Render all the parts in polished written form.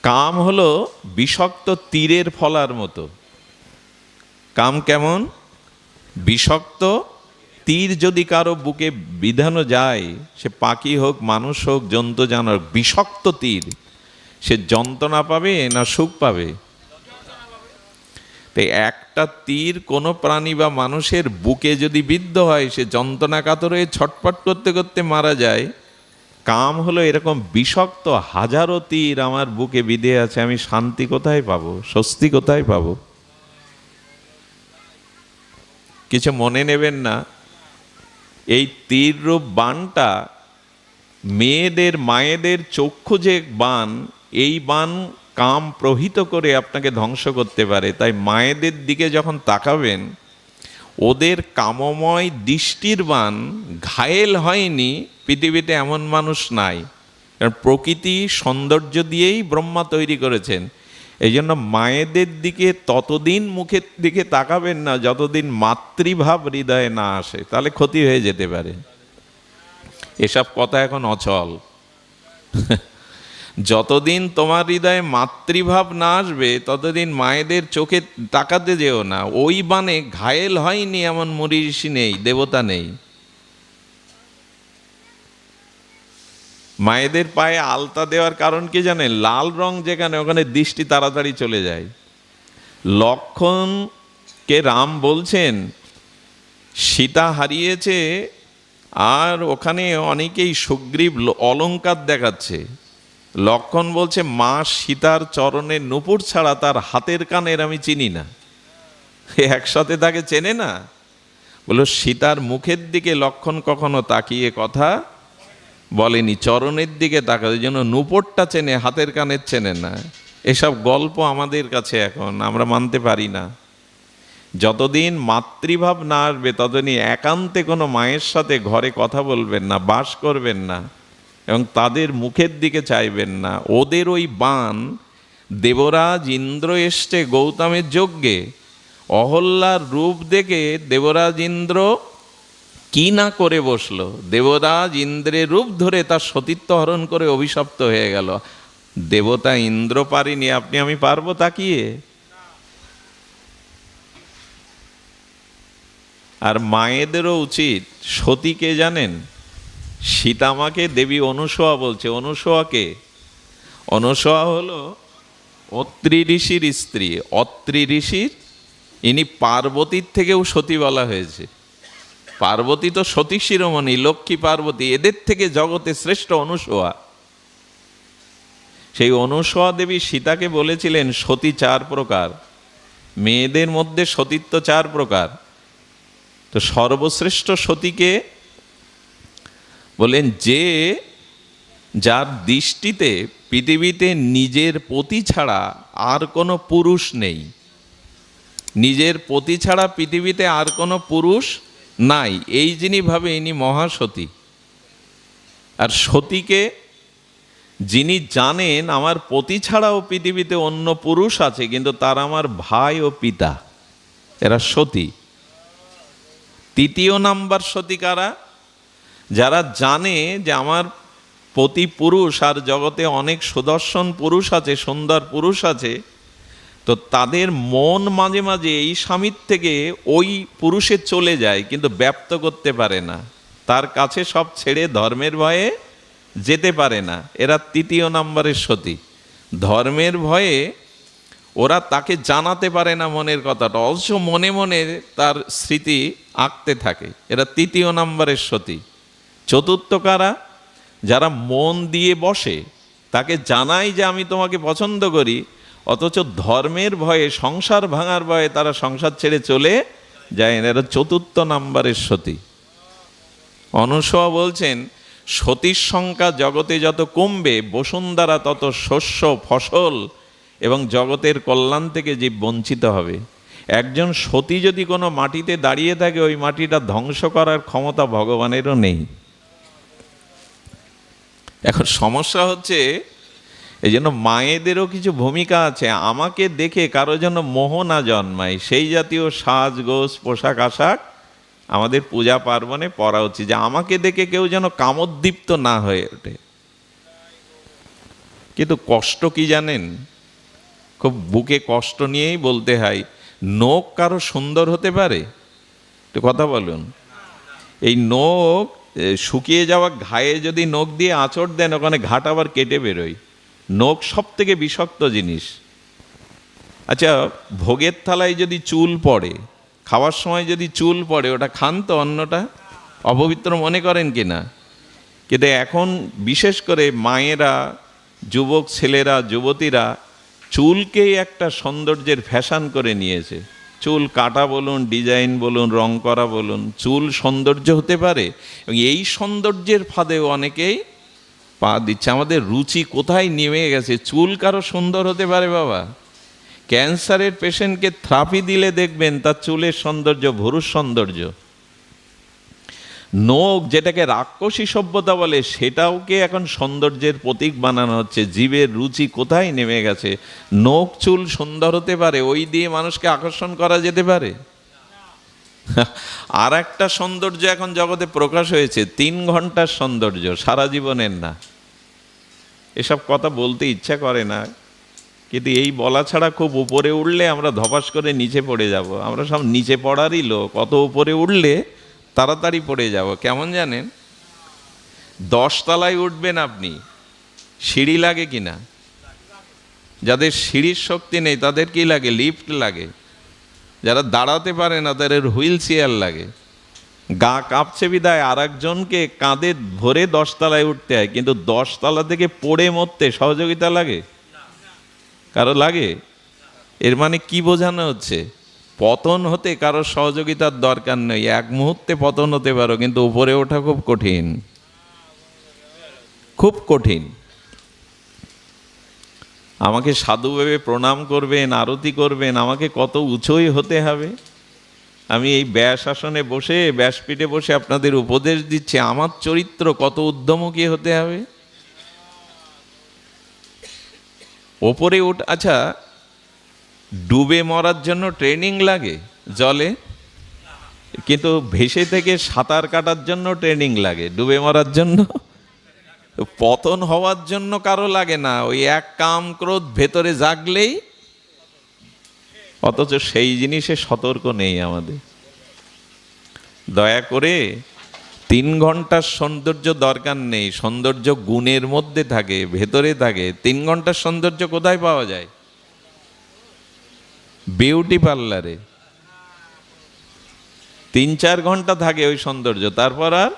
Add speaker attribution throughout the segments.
Speaker 1: কাম হলো বিষাক্ত তীরের ফলার মতো। কাম কেমন? বিষাক্ত তীর যদি কারো বুকে বিধানো যায়, সে পাখি হোক, মানুষ হোক, জন্তু জানোয়ার, বিষাক্ত তীর, সে যন্ত্রণা পাবে না সুখ পাবে? তাই একটা তীর কোনো প্রাণী বা মানুষের বুকে যদি বিদ্ধ হয়, সে যন্ত্রণা কাতর হয়ে ছটফট করতে করতে মারা যায়। কাম হলো এরকম বিষাক্ত হাজারো তীর আমার বুকে বিধে আছে, আমি শান্তি কোথায় পাবো, স্বস্তি কোথায় পাবো? কিছু মনে নেবেন না, এই তীররূপ বাণটা মেয়েদের, মায়েদের চক্ষু যে বাণ, এই বাণ কাম প্রহিত করে আপনাকে ধ্বংস করতে পারে। তাই মায়েদের দিকে যখন তাকাবেন, ওদের কামময় দৃষ্টির বাণ ঘায়েল হয়নি পৃথিবীতে এমন মানুষ নাই। কারণ প্রকৃতি সৌন্দর্য দিয়েই ব্রহ্মা তৈরি করেছেন। এই জন্য মায়েদের দিকে ততদিন মুখের দিকে তাকাবেন না যতদিন মাতৃভাব হৃদয়ে না আসে, তাহলে ক্ষতি হয়ে যেতে পারে। এসব কথা এখন অচল। যতদিন তোমার হৃদয়ে মাতৃভাব না আসবে ততদিন মায়েদের চোখে তাকাতে যেও না। ওই বাণে ঘায়েল হয়নি এমন মুনি ঋষি নেই, দেবতা নেই। মায়েদের পায়ে আলতা দেওয়ার কারণ কি জানেন? লাল রং যেখানে, ওখানে দৃষ্টি তাড়াতাড়ি চলে যায়। লক্ষ্মণকে রাম বলছেন সীতা হারিয়েছে, আর ওখানে অনেকেই সুগ্রীব অলংকার দেখাচ্ছে। লক্ষ্মণ বলছে মা সীতার চরণের নূপুর ছাড়া তার হাতের কানের আমি চিনি না। একসাথে তাকে চেনে না? বলল সীতার মুখের দিকে লক্ষ্মণ কখনো তাকিয়ে কথা বলেনি, চরণের দিকে তাকায়, যেন নূপুরটা চেনে, হাতের কানের চেনে না। এসব গল্প আমাদের কাছে এখন আমরা মানতে পারি না। যতদিন মাতৃভাব না আসবে ততদিন একান্তে কোনো মায়ের সাথে ঘরে কথা বলবেন না, বাস করবেন না, এবং তাদের মুখের দিকে চাইবেন না। ওদের ওই বাণ, দেবরাজ ইন্দ্র এসছে গৌতমের যজ্ঞে, অহল্যার রূপ দেখে দেবরাজ ইন্দ্র কি না করে বসলো। দেবরাজ ইন্দ্রের রূপ ধরে তার সতীত্ব হরণ করে অভিশপ্ত হয়ে গেল। দেবতা ইন্দ্র পারিনি, আপনি আমি পারবো তাকিয়ে? আর মায়েদেরও উচিত, সতীকে জানেন, সীতামাকে দেবী অনুসয়া বলছে। অনুসয়াকে, অনুসয়া হলো অত্রি ঋষির স্ত্রী। অত্রি ঋষির, ইনি পার্বতীর থেকেও সতী বলা হয়েছে। পার্বতী তো সতী শিরোমণি, লক্ষ্মী পার্বতী, এদের থেকে জগতে শ্রেষ্ঠ অনুসয়া। সেই অনুসয়া দেবী সীতাকে বলেছিলেন সতী 4 প্রকার, মেয়েদের মধ্যে সতীত্ব 4 প্রকার। তো সর্বশ্রেষ্ঠ সতীকে বলেন যে যার দৃষ্টিতে পৃথিবীতে নিজের পতি ছাড়া আর কোনো পুরুষ নেই। নিজের পতি ছাড়া পৃথিবীতে আর কোনো পুরুষ নাই, এই যিনি ভাবে ইনি মহাসতী। আর সতীকে যিনি জানেন আমার পতি ছাড়াও পৃথিবীতে অন্য পুরুষ আছে, কিন্তু তার আমার ভাই ও পিতা, এরা সতী। 3য় নাম্বার সতী কারা? যারা জানে যে আমার পতি পুরুষ আর জগতে অনেক সুদর্শন পুরুষ আছে, সুন্দর পুরুষ আছে, তো তাদের মন মাঝে মাঝে এই স্বামীর থেকে ওই পুরুষে চলে যায়, কিন্তু ব্যপ্ত করতে পারে না। তার কাছে সব ছেড়ে ধর্মের ভয়ে যেতে পারে না। এরা 3য় নাম্বারের সতী। ধর্মের ভয়ে ওরা তাকে জানাতে পারে না মনের কথাটা, অবশ্য মনে মনে তার স্মৃতি আঁকতে থাকে। এরা 3য় নাম্বারের সতী। 4র্থ কারা? যারা মন দিয়ে বসে, তাকে জানাই যে আমি তোমাকে পছন্দ করি, অথচ ধর্মের ভয়ে, সংসার ভাঙার ভয়ে তারা সংসার ছেড়ে চলে যায় না। এরা 4র্থ নাম্বারের সতী। অনুসয়া বলছেন সতীর সংখ্যা জগতে যত কমবে, বসুন্ধরা তত শস্য, ফসল এবং জগতের কল্যাণ থেকে জীব বঞ্চিত হবে। একজন সতী যদি কোনো মাটিতে দাঁড়িয়ে থাকে, ওই মাটিটা ধ্বংস করার ক্ষমতা ভগবানেরও নেই। এখন সমস্যা হচ্ছে, এই জন্য মায়েদেরও কিছু ভূমিকা আছে। আমাকে দেখে কারো যেন মোহ না জন্মায়, সেই জাতীয় সাজগোজ, পোশাক আশাক আমাদের পূজা পার্বণে পরা উচিত, যে আমাকে দেখে কেউ যেন কামোদ্দীপ্ত না হয়ে ওঠে। কিন্তু কষ্ট কি জানেন, খুব বুকে কষ্ট নিয়েই বলতে হয়, নখ কারো সুন্দর হতে পারে? একটু কথা বলুন। এই নখ শুকিয়ে যাওয়া ঘায়ে যদি নখ দিয়ে আঁচড় দেন, ওখানে ঘাট আবার কেটে বেরোয়। নখ সব থেকে বিষাক্ত জিনিস। আচ্ছা, ভোগের থালায় যদি চুল পড়ে, খাওয়ার সময় যদি চুল পড়ে, ওটা খান তো? অন্নটা অপবিত্র মনে করেন কি না? কিন্তু এখন বিশেষ করে মায়েরা, যুবক ছেলেরা, যুবতীরা চুলকেই একটা সৌন্দর্যের ফ্যাশন করে নিয়েছে। চুল কাটা বলুন, ডিজাইন বলুন, রং করা বলুন, চুল সৌন্দর্য হতে পারে। এবং এই সৌন্দর্যের ফাঁদেও অনেকেই পা দিচ্ছে। আমাদের রুচি কোথায় নেমে গেছে? চুল কারো সুন্দর হতে পারে বাবা? ক্যান্সারের পেশেন্টকে থেরাপি দিলে দেখবেন তার চুলের সৌন্দর্য ভুরুর সৌন্দর্য। নখ, যেটাকে রাক্ষসী সভ্যতা বলে, সেটাওকে এখন সৌন্দর্যের প্রতীক বানানো হচ্ছে। জীবের রুচি কোথায় নেমে গেছে? নখ চুল সুন্দর হতে পারে, ওই দিয়ে মানুষকে আকর্ষণ করা যেতে পারে। আর একটা সৌন্দর্য এখন জগতে প্রকাশ হয়েছে, 3 ঘন্টার সৌন্দর্য, সারা জীবনের না। এসব কথা বলতে ইচ্ছা করে না, কিন্তু এই বলা ছাড়া খুব উপরে উঠলে আমরা ধপাস করে নিচে পড়ে যাব। আমরা সব নিচে পড়ারই লোক, অত উপরে উঠলে তাড়াতাড়ি পড়ে যাব। কেমন জানেন? 10 তলায় উঠবেন আপনি, সিঁড়ি লাগে কিনা? যাদের সিঁড়ির শক্তি নেই তাদের কি লাগে? লিফট লাগে। যারা দাঁড়াতে পারে না তাদের হুইল চেয়ার লাগে। গা কাঁপছে বিদায় আর একজনকে কাঁধে ভরে 10 তলায় উঠতে হয়, কিন্তু 10 তলা থেকে পড়ে মরতে সহযোগিতা লাগে? কারো লাগে? এর মানে কি বোঝানো হচ্ছে? পতন হতে কারো সহযোগিতার দরকার নেই। এক মুহূর্তে পতন হতে পারো, কিন্তু উপরে ওঠা খুব কঠিন, খুব কঠিন। আমাকে সাধু ভেবে প্রণাম করবেন, আরতি করবেন, আমাকে কত উঁচুই হতে হবে। আমি এই ব্যাস আসনে বসে, ব্যাসপীঠে বসে আপনাদের উপদেশ দিচ্ছি, আমার চরিত্র কত ঊর্ধ্বমুখী হতে হবে। ওপরে উঠ। আচ্ছা, ডুবে মরার জন্য ট্রেনিং লাগে জলে, কিন্তু ভেসে থেকে সাঁতার কাটার জন্য ট্রেনিং লাগে। ডুবে মরার জন্য, পতন হওয়ার জন্য কারো লাগে না। ওই এক কাম ক্রোধ ভেতরে জাগলেই, অথচ সেই জিনিসে সতর্ক নেই আমাদের। দয়া করে 3 ঘন্টার সৌন্দর্য দরকার নেই। সৌন্দর্য গুণের মধ্যে থাকে, ভেতরে থাকে। 3 ঘন্টার সৌন্দর্য কোথায় পাওয়া যায়? বিউটি পার্লারে 3-4 ঘন্টা থাকে ওই সৌন্দর্য, তারপর আর।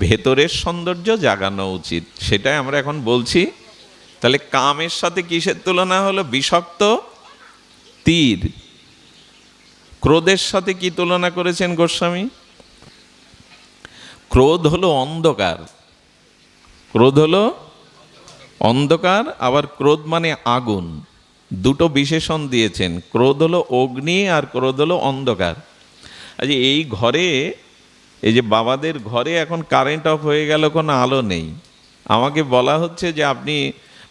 Speaker 1: ভেতরের সৌন্দর্য জাগানো উচিত, সেটাই আমরা এখন বলছি। তাহলে কামের সাথে কিসের তুলনা হলো? বিষাক্ত তীর। ক্রোধের সাথে কি তুলনা করেছেন গোস্বামী? ক্রোধ হলো অন্ধকার। ক্রোধ হলো অন্ধকার, আবার ক্রোধ মানে আগুন। দুটো বিশেষণ দিয়েছেন। ক্রোধ হলো অগ্নি আর ক্রোধ হলো অন্ধকার। আচ্ছা, এই ঘরে, এই যে বাবাদের ঘরে এখন কারেন্ট অফ হয়ে গেল, কোনো আলো নেই। আমাকে বলা হচ্ছে যে আপনি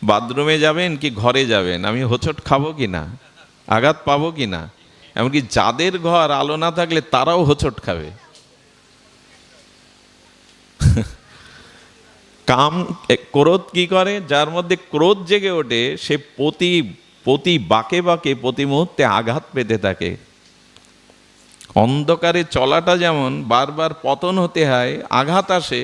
Speaker 1: বাথরুমে যাবেন কি ঘরে যাবেন? আমি হোঁচট খাবো কি না, আঘাত পাবো কি না? এমনকি যাদের ঘর আলো না থাকলে তারাও হোঁচট খাবে। কাম, ক্রোধ কি করে? যার মধ্যে ক্রোধ জেগে ওঠে, সে প্রতি বাঁকে বাঁকে প্রতি মুহূর্তে আঘাত পেতে থাকে। অন্ধকারে চলাটা যেমন বারবার পতন হতে হয়, আঘাত আসে,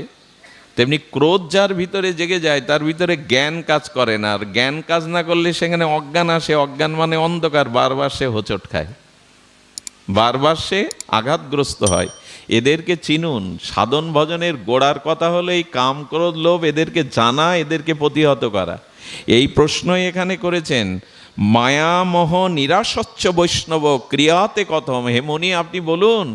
Speaker 1: তেমনি ক্রোধ যার ভিতরে জেগে যায় তার ভিতরে জ্ঞান কাজ করে না। আর জ্ঞান কাজ না করলে সেখানে অজ্ঞান আসে। অজ্ঞান মানে অন্ধকার। বারবার সে হোঁচট খায়, বারবার সে আঘাতগ্রস্ত হয়। এদেরকে চিনুন। সাধন ভজনের গোড়ার কথা হলো এই কাম, ক্রোধ, লোভ, এদেরকে জানা, এদেরকে প্রতিহত করা। এই প্রশ্নই এখানে করেছেন। মায়ামোহ নিরাসচ্চ বৈষ্ণব ক্রিয়াতে কথম। হে মুনি, আপনি বলুন,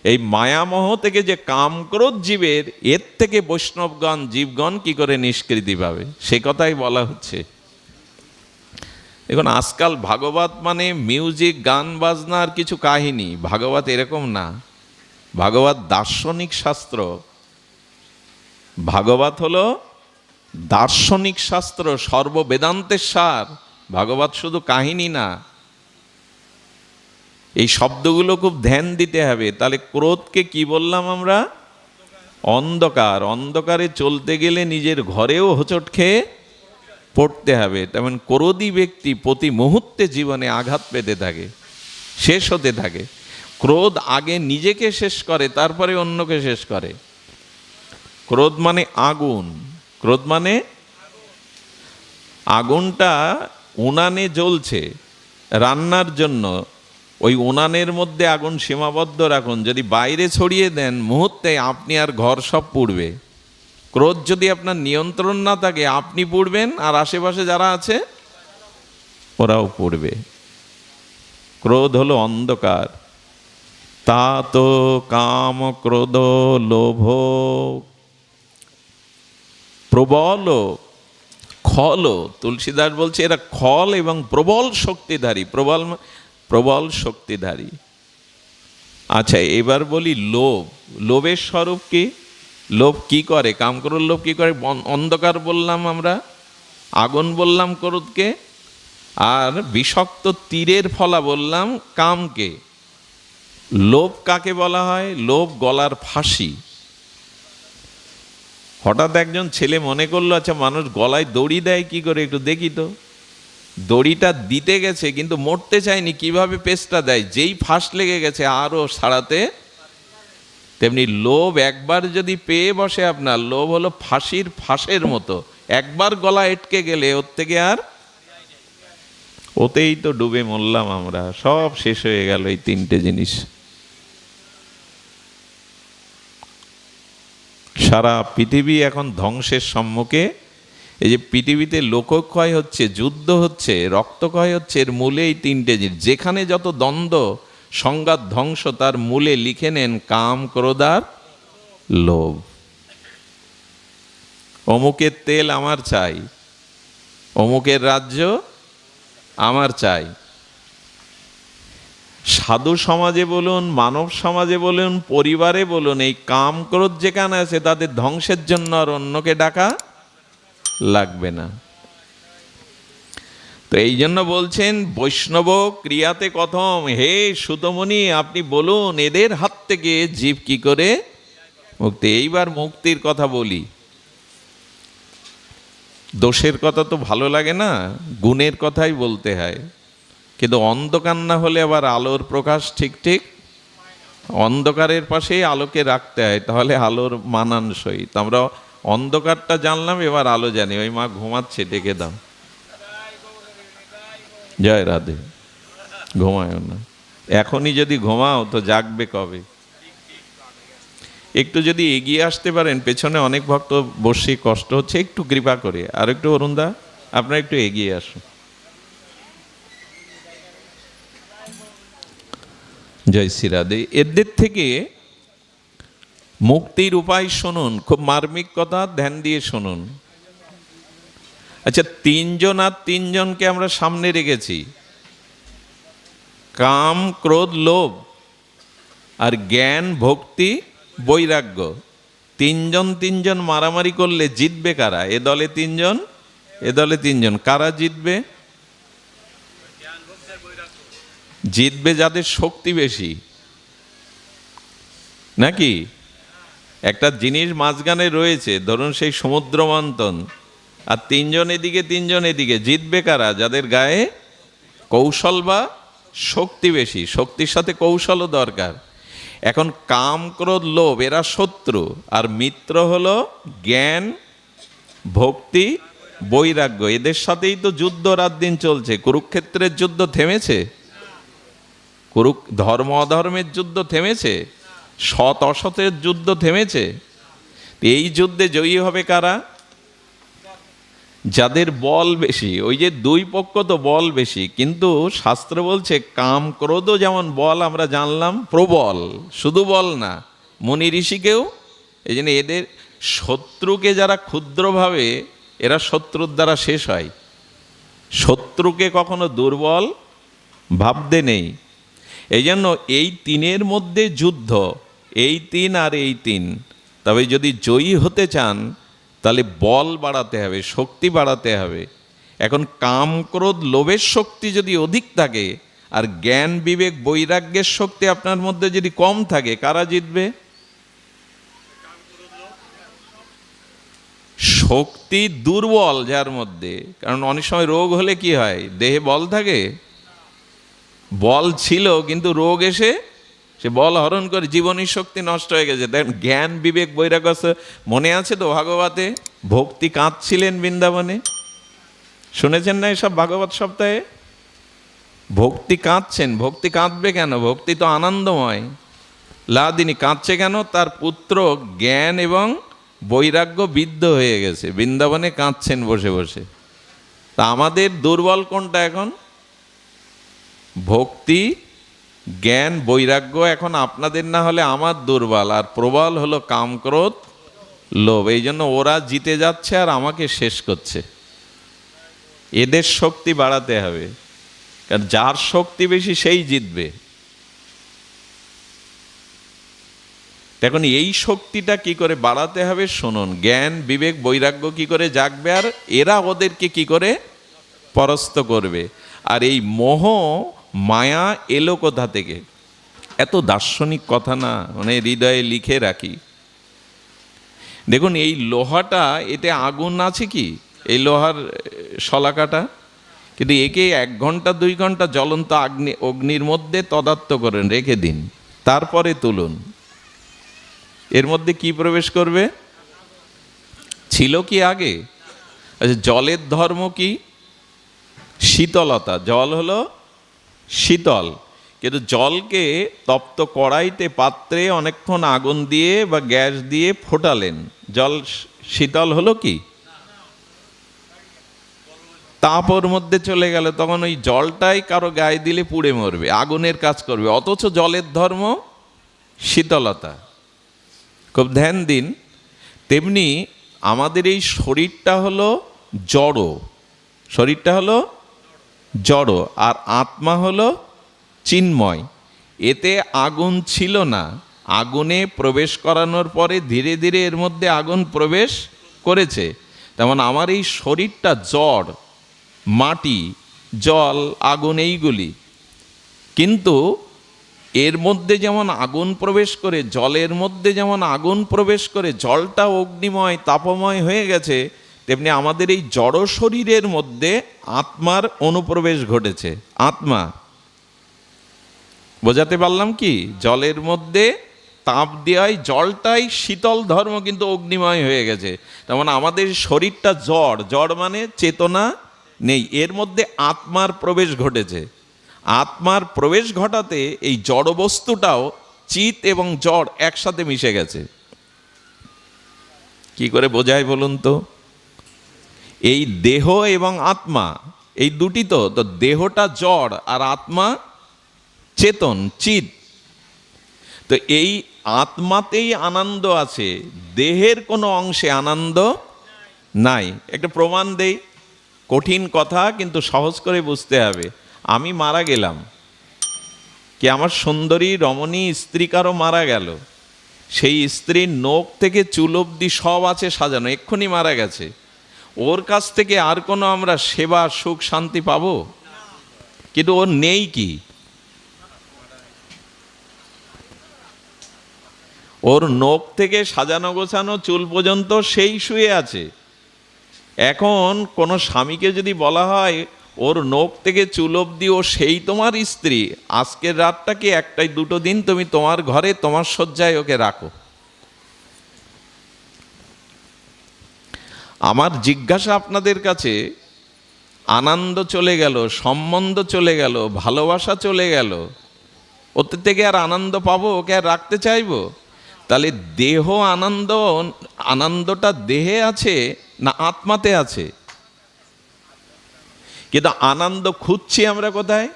Speaker 1: এই মায়ামোহ থেকে যে কাম, ক্রোধ জীবের, এর থেকে বৈষ্ণবগণ, জীবগণ কি করে নিষ্কৃতি পাবে, সে কথাই বলা হচ্ছে। এখন আজকাল ভাগবত মানে মিউজিক, গান বাজনার কিছু কাহিনী। ভাগবত এরকম না। ভাগবত দার্শনিক শাস্ত্র। ভাগবত হলো দার্শনিক শাস্ত্র, সর্ববেদান্তের সার। ভাগবত শুধু কাহিনী না। এই শব্দগুলো খুব ধ্যান দিতে হবে। তাহলে ক্রোধকে কি বললাম আমরা? অন্ধকার। অন্ধকারে চলতে গেলে নিজের ঘরেও হোঁচট খেয়ে পড়তে হবে। তেমন ক্রোধী ব্যক্তি প্রতি মুহূর্তে জীবনে আঘাত পেতে থাকে, শেষ হতে থাকে। ক্রোধ আগে নিজেকে শেষ করে, তারপরে অন্যকে শেষ করে। ক্রোধ মানে আগুন। ক্রোধ মানে আগুনটা উনানে জ্বলছে রান্নার জন্য, ওই উনানের মধ্যে আগুন সীমাবদ্ধ রাখুন। যদি বাইরে ছড়িয়ে দেন মুহূর্তে আপনি আর ঘর সব পুড়বে। ক্রোধ যদি আপনার নিয়ন্ত্রণ না থাকে, আপনি পুড়বেন আর আশেপাশে যারা আছে ওরাও পুড়বে। ক্রোধ হলো অন্ধকার। তা তো কাম ক্রোধ লোভ প্রবল খল। তুলসীদাস বলছে এরা খল এবং প্রবল শক্তিধারী। প্রবল শক্তিধারী। আচ্ছা, এবার বলি লোভ। লোভের স্বরূপ কি? লোভ কি করে? কামক্রোধ লোভ কি করে? অন্ধকার বললাম আমরা, আগুন বললাম ক্রোধকে, আর বিষাক্ত তীরের ফলা বললাম কামকে। লোভ কাকে বলা হয়? লোভ গলার ফাঁসি। হঠাৎ একজন ছেলে মনে করলো, আচ্ছা মানুষ গলায় দড়ি দেয় কি করে, একটু দেখি তো। দড়িটা দিতে গেছে কিন্তু মরতে চায়নি, কিভাবে পেস্টটা দেয়, যেই ফাঁস লেগে গেছে আরও ছাড়াতে। তেমনি লোভ একবার যদি পেয়ে বসে আপনার, লোভ হলো ফাঁসির ফাঁসের মতো। একবার গলা আটকে গেলে ওর থেকে আর, ওতেই তো ডুবে মরলাম আমরা, সব শেষ হয়ে গেল এই তিনটে জিনিস। সারা পৃথিবী এখন ধ্বংসের সম্মুখে। এই যে পৃথিবীতে লোকক্ষয় হচ্ছে, যুদ্ধ হচ্ছে, রক্তক্ষয় হচ্ছে, এর মূলে এই তিনটে জিনিস। যেখানে যত দ্বন্দ্ব, সংঘাত, ধ্বংস, তার মূলে লিখে নেন কাম ক্রোধ আর লোভ। অমুকের তেল আমার চাই, অমুকের রাজ্য আমার চাই। সাধু সমাজে বলুন, মানব সমাজে বলুন, পরিবারে বলুন, এই কাম ক্রোধ যেখানে আছে তাদের ধ্বংসের জন্য আর অন্যকে ডাকা লাগবে না। তো এই জন্য বলছেন বৈষ্ণব ক্রিয়াতে কথম। হে সুতমণি, আপনি বলুন এদের হাত থেকে জীব কি করে মুক্তি। এইবার মুক্তির কথা বলি। দোষের কথা তো ভালো লাগে না, গুণের কথাই বলতে হয়। কিন্তু অন্ধকার না হলে আবার আলোর প্রকাশ ঠিক ঠিক, অন্ধকারের পাশেই আলোকে রাখতে হয়, তাহলে আলোর মানানসই। তো আমরা অন্ধকারটা জানলাম, এবার আলো জানি। ওই মা ঘুমাচ্ছে, ডেকে দাও। জয় রাধে। ঘুমায় না, এখনই যদি ঘুমাও তো জাগবে কবে? একটু যদি এগিয়ে আসতে পারেন, পেছনে অনেক ভক্ত বসে কষ্ট হচ্ছে, একটু কৃপা করে। আর একটু অরুণদা, আপনারা একটু এগিয়ে আসুন। জয় শ্রী রাধে। এদের থেকে মুক্তির উপায় শুনুন, খুব মার্মিক কথা, ধ্যান দিয়ে শুনুন। আচ্ছা, তিনজন আর তিনজনকে আমরা সামনে রেখেছি, কাম ক্রোধ লোভ আর জ্ঞান ভক্তি বৈরাগ্য। তিনজন মারামারি করলে জিতবে কারা? এ দলে তিনজন, এ দলে তিনজন। কারা জিতবে? জিতবে যাদের শক্তি বেশি, নাকি? একটা জিনিস মাঝখানে রয়েছে, ধরুন সেই সমুদ্র মন্থন, আর তিনজন এদিকে তিনজন এদিকে। জিতবে কারা? যাদের গায়ে কৌশল বা শক্তি বেশি। শক্তির সাথে কৌশলও দরকার। এখন কাম ক্রোধ লোভ এরা শত্রু, আর মিত্র হলো জ্ঞান ভক্তি বৈরাগ্য। এদের সাথেই তো যুদ্ধ রাত দিন চলছে। কুরুক্ষেত্রের যুদ্ধ থেমেছে? ধর্ম অধর্মের যুদ্ধ থেমেছে? সৎ অসতের যুদ্ধ থেমেছে? এই যুদ্ধে জয়ী হবে কারা? যাদের বল বেশি। ওই যে দুই পক্ষ তো বল বেশি, কিন্তু শাস্ত্র বলছে কাম ক্রোধও যেমন বল আমরা জানলাম, প্রবল, শুধু বল না, মুনি ঋষিকেও। এই জন্য এদের শত্রুকে যারা ক্ষুদ্রভাবে, এরা শত্রুর দ্বারা শেষ হয়। শত্রুকে কখনো দুর্বল ভাবতে নেই। এই জন্য এই তিনের মধ্যে যুদ্ধ, এই তিন আর এই তিন। তবে যদি জয়ী হতে চান তাহলে বল বাড়াতে হবে, শক্তি বাড়াতে হবে। এখন কাম ক্রোধ লোভের শক্তি যদি অধিক থাকে আর জ্ঞান বিবেক বৈরাগ্যের শক্তি আপনার মধ্যে যদি কম থাকে, কারা জিতবে? শক্তি দুর্বল যার মধ্যে, কারণ অনেক সময় রোগ হলে কি হয়, দেহে বল থাকে, বল ছিল কিন্তু রোগ এসে সে বল হরণ করে জীবনী শক্তি নষ্ট হয়ে গেছে। দেখেন জ্ঞান বিবেক বৈরাগ্য, মনে আছে তো ভাগবতে ভক্তি কাঁদছিলেন বৃন্দাবনে, শুনেছেন না এসব ভাগবত সপ্তাহে? ভক্তি কাঁদছেন, ভক্তি কাঁদবে কেন? ভক্তি তো আনন্দময়। লাদিনী কাঁদছে কেন? তার পুত্র জ্ঞান এবং বৈরাগ্য বিদ্ধ হয়ে গেছে, বৃন্দাবনে কাঁদছেন বসে বসে। তা আমাদের দুর্বল কোনটা এখন? ভক্তি জ্ঞান বৈরাগ্য এখন আপনাদের না হলে আমার দুর্বল, আর প্রবল হলো কাম ক্রোধ লোভ। এই জন্য ওরা জিতে যাচ্ছে আর আমাকে শেষ করছে। এদের শক্তি বাড়াতে হবে, কারণ যার শক্তি বেশি সেই জিতবে। এখন এই শক্তিটা কি করে বাড়াতে হবে শুনুন। জ্ঞান বিবেক বৈরাগ্য কি করে জাগবে, আর এরা ওদেরকে কি করে পরাস্ত করবে। আর এই মোহ মায়া এলো কোথা থেকে? এত দার্শনিক কথা না, মানে হৃদয়ে লিখে রাখি। দেখুন এই লোহাটা, এতে আগুন আছে কি, এই লোহার শলাকাটা, কিন্তু একে 1 ঘন্টা 2 ঘন্টা জ্বলন্ত অগ্নির মধ্যে তদাত্ম করেন, রেখে দিন, তারপরে তুলুন। এর মধ্যে কি প্রবেশ করবে? ছিল কি আগে? আচ্ছা, জলের ধর্ম কি? শীতলতা। জল হলো শীতল, কিন্তু জলকে তপ্ত কড়াইতে পাত্রে অনেকক্ষণ আগুন দিয়ে বা গ্যাস দিয়ে ফোটালেন, জল শীতল হলো কি? তাপ ওর মধ্যে চলে গেল, তখন ওই জলটাই কারো গায়ে দিলে পুড়ে মরবে, আগুনের কাজ করবে। অথচ জলের ধর্ম শীতলতা। খুব ধ্যান দিন। তেমনি আমাদের এই শরীরটা হলো জড়, শরীরটা হলো জড়, আর আত্মা হলো চিন্ময়। এতে আগুন ছিল না, আগুনে প্রবেশ করানোর পরে ধীরে ধীরে এর মধ্যে আগুন প্রবেশ করেছে। তেমন আমার এই শরীরটা জড়, মাটি জল আগুন এইগুলি, কিন্তু এর মধ্যে যেমন আগুন প্রবেশ করে, জলের মধ্যে যেমন আগুন প্রবেশ করে, জলটা অগ্নিময় তাপময় হয়ে গেছে, তেমনি আমাদের এই জড় শরীরের মধ্যে আত্মার অনুপ্রবেশ ঘটেছে। আত্মা, বোঝাতে পারলাম কি? জলের মধ্যে তাপ দেওয়ায় জলটাই শীতল ধর্ম, কিন্তু অগ্নিময় হয়ে গেছে। তেমন আমাদের শরীরটা জড়, জড় মানে চেতনা নেই, এর মধ্যে আত্মার প্রবেশ ঘটেছে। আত্মার প্রবেশ ঘটাতে এই জড় বস্তুটাও চিত এবং জড় একসাথে মিশে গেছে। কি করে বোঝায় বলুন তো? এই দেহ এবং আত্মা এই দুটি তো, দেহটা জড় আর আত্মা চেতন চিত। তো এই আত্মাতেই আনন্দ আছে, দেহের কোনো অংশে আনন্দ নাই। একটা প্রমাণ দেই, কঠিন কথা কিন্তু সহজ করে বুঝতে হবে। আমি মারা গেলাম, কি আমার সুন্দরী রমণী স্ত্রী কারো মারা গেল, সেই স্ত্রীর নখ থেকে চুল অবধি সব আছে সাজানো, এক্ষুনি মারা গেছে, ওর কাছ থেকে আর কোনো আমরা সেবা সুখ শান্তি পাবো? কিন্তু ওর নেই কি? ওর নখ থেকে সাজানো গোছানো চুল পর্যন্ত সেই শুয়ে আছে। এখন কোনো স্বামীকে যদি বলা হয় ওর নখ থেকে চুল অবধি ও সেই তোমার স্ত্রী, আজকের রাতটাকে 1-2 দিন তুমি তোমার ঘরে তোমার শয্যায় ওকে রাখো, আমার জিজ্ঞাসা আপনাদের কাছে, আনন্দ চলে গেল, সম্বন্ধ চলে গেল, ভালোবাসা চলে গেল, ওতে থেকে আর আনন্দ পাবো? ওকে আর রাখতে চাইবো? তাহলে দেহ আনন্দ, আনন্দটা দেহে আছে না আত্মাতে আছে? কিন্তু আনন্দ খুঁজছি আমরা কোথায়?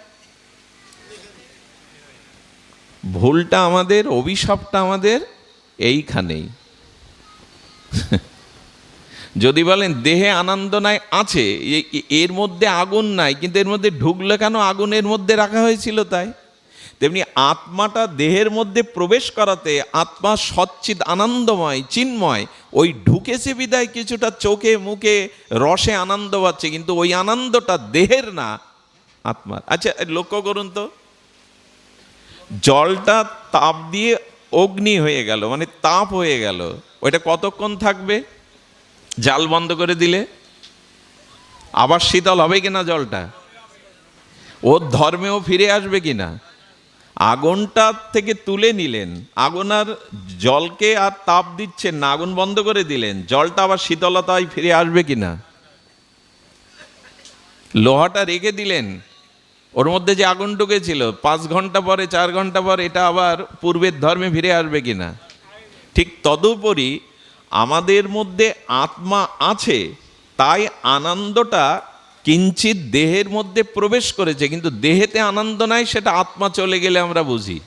Speaker 1: ভুলটা আমাদের, অভিশাপটা আমাদের এইখানেই। যদি বলেন দেহে আনন্দ নাই, আছে, এর মধ্যে আগুন নাই, কিন্তু এর মধ্যে ঢুকলে কেন? আগুনের মধ্যে রাখা হয়েছিল তাই। তেমনি আত্মাটা দেহের মধ্যে প্রবেশ করাতে আত্মা সচ্চিদ আনন্দময় চিন্ময়, ওই ঢুকেছে বিদায় কিছুটা চোখে মুখে রসে আনন্দ পাচ্ছে, কিন্তু ওই আনন্দটা দেহের না, আত্মার। আচ্ছা লক্ষ্য করুন তো, জলটা তাপ দিয়ে অগ্নি হয়ে গেল, মানে তাপ হয়ে গেল, ওইটা কতক্ষণ থাকবে? জাল বন্ধ করে দিলে আবার শীতল হবে কিনা জলটা? ওর ধর্মেও ফিরে আসবে কিনা? আগুনটা থেকে তুলে নিলেন, আগুন আর জলকে আর তাপ দিচ্ছেন না, আগুন বন্ধ করে দিলেন, জলটা আবার শীতলতায় ফিরে আসবে কিনা? লোহাটা রেখে দিলেন, ওর মধ্যে যে আগুন ঢুকেছিল 5 ঘন্টা পরে 4 ঘন্টা পরে এটা আবার পূর্বের ধর্মে ফিরে আসবে কিনা? ঠিক তদুপরি আমাদের মধ্যে আত্মা আছে, তাই আনন্দটা কিঞ্চিত দেহের মধ্যে প্রবেশ করেছে, কিন্তু দেহেতে আনন্দ নাই, সেটা আত্মা চলে গেলে আমরা বুঝি।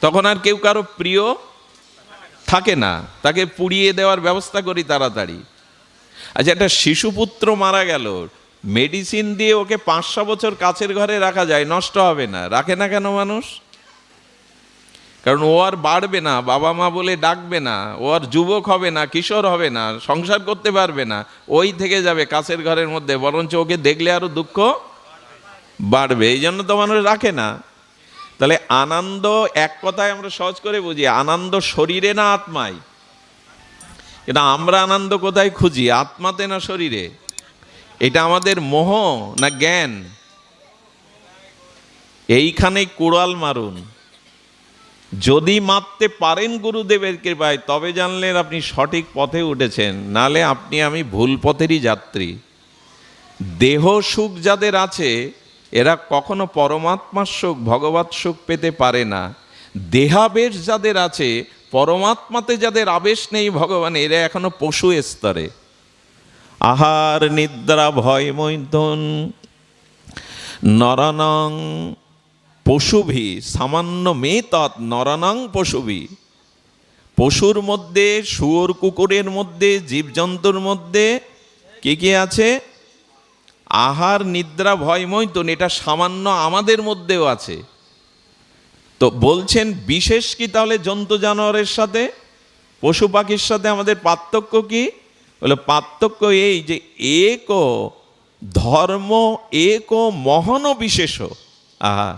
Speaker 1: তখন আর কেউ কারো প্রিয় থাকে না, তাকে পুড়িয়ে দেওয়ার ব্যবস্থা করি তাড়াতাড়ি। আচ্ছা, একটা শিশুপুত্র মারা গেল, মেডিসিন দিয়ে ওকে 500 বছর কাছের ঘরে রাখা যায়, নষ্ট হবে না, রাখে না কেন মানুষ? কারণ ও আর বাড়বে না, বাবা মা বলে ডাকবে না, ও আর যুবক হবে না, কিশোর হবে না, সংসার করতে পারবে না, ওই থেকে যাবে কাছের ঘরের মধ্যে, বরঞ্চ ওকে দেখলে আরো দুঃখ বাড়বে, এই জন্য তো মানুষ রাখে না। তাহলে আনন্দ, এক কথায় আমরা সহজ করে বুঝি, আনন্দ শরীরে না আত্মায়? কিন্তু আমরা আনন্দ কোথায় খুঁজি, আত্মাতে না শরীরে? এটা আমাদের মোহ না জ্ঞান? এইখানেই কুড়াল মারুন। যদি মারতে পারেন গুরুদেবের কৃপায়, তবে জানলেন আপনি সঠিক পথে উঠেছেন, নালে আপনি আমি ভুল পথেরই যাত্রী। দেহ সুখ যাদের আছে এরা কখনো পরমাত্মার সুখ, ভগবত সুখ পেতে পারে না। দেহাবেশ যাদের আছে, পরমাত্মাতে যাদের আবেশ নেই ভগবান, এরা এখনো পশু স্তরে। আহার নিদ্রা ভয় মৈথুন নরনং পশুভি সামান্য মে তৎ নরনং পশুভি। পশুর মধ্যে, শুয়োর কুকুরের মধ্যে, জীবজন্তুর মধ্যে কি কি আছে? আহার নিদ্রা ভয় মৈথুন, এটা সামান্য আমাদের মধ্যেও আছে। তো বলছেন বিশেষ কি তাহলে জন্তু জানোয়ারের সাথে, পশু পাখির সাথে আমাদের পার্থক্য কি? বলে পার্থক্য এই যে এক ধর্ম এক মহন বিশেষ। আহা,